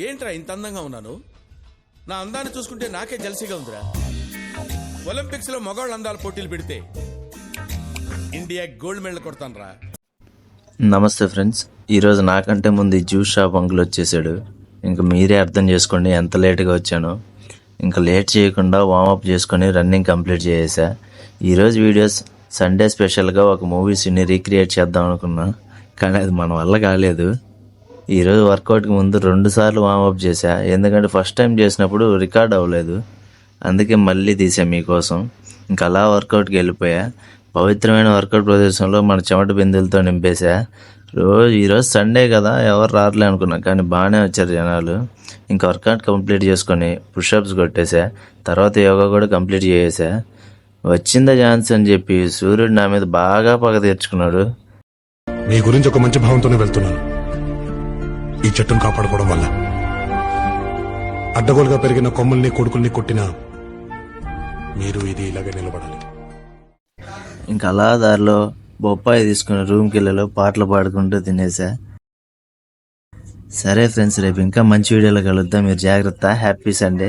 ఏంట్రా ఇంత అందంగా ఉన్నాను? నా అందాన్ని చూసుకుంటే నాకే జలసిగా ఉందిరా. ఒలింపిక్స్ లో మగవాళ్ళ అందాల పోటీలు పెడితే ఇండియా గోల్డ్ మెడల్ కొడతానురా. నమస్తే ఫ్రెండ్స్, ఈరోజు నాకంటే ముందు ఈ జ్యూస్ షాప్ అంకుల్ వచ్చేసాడు. ఇంకా మీరే అర్థం చేసుకోండి ఎంత లేట్గా వచ్చానో. ఇంకా లేట్ చేయకుండా వార్మప్ చేసుకొని రన్నింగ్ కంప్లీట్ చేసేసా. ఈరోజు వీడియోస్ సండే స్పెషల్గా ఒక మూవీ సీన్ని రీక్రియేట్ చేద్దాం అనుకున్నా, కానీ అది మన వల్ల కాలేదు. ఈరోజు వర్కౌట్కి ముందు 2 సార్లు వార్మప్ చేశా, ఎందుకంటే ఫస్ట్ టైం చేసినప్పుడు రికార్డ్ అవ్వలేదు. అందుకే మళ్ళీ తీసా మీకోసం. ఇంకా అలా వర్కౌట్కి వెళ్ళిపోయా. పవిత్రమైన వర్కౌట్ ప్రదేశంలో మన చెమట బిందులతో నింపేశా. ఈరోజు సండే కదా, ఎవరు రారులే అనుకున్నా, కానీ బాగానే వచ్చారు జనాలు. ఇంకా వర్కౌట్ కంప్లీట్ చేసుకొని పుషప్స్ కొట్టేశా. తర్వాత యోగా కూడా కంప్లీట్ చేసేసా. వచ్చిందా ఛాన్స్ అని చెప్పి సూర్యుడు నా మీద బాగా పగ తీర్చుకున్నాడు. మీ గురించి ఒక మంచి భావంతోనే వెళ్తున్నాను. ఈ చెట్టును కాపాడుకోవడం వల్ల అడ్డగోలుగా పెరిగిన కొమ్మల్ని కొడుకుల్ని కొట్టినా మీరు ఇది ఇలాగే నిలబడాలి. ఇంకా అలా దారిలో బొప్పాయి తీసుకుని రూమ్కి వెళ్ళలో పాటలు పాడుకుంటూ తినేసా. సరే ఫ్రెండ్స్, రేపు ఇంకా మంచి వీడియోలో కలుద్దాం. మీరు జాగ్రత్త. Happy Sunday.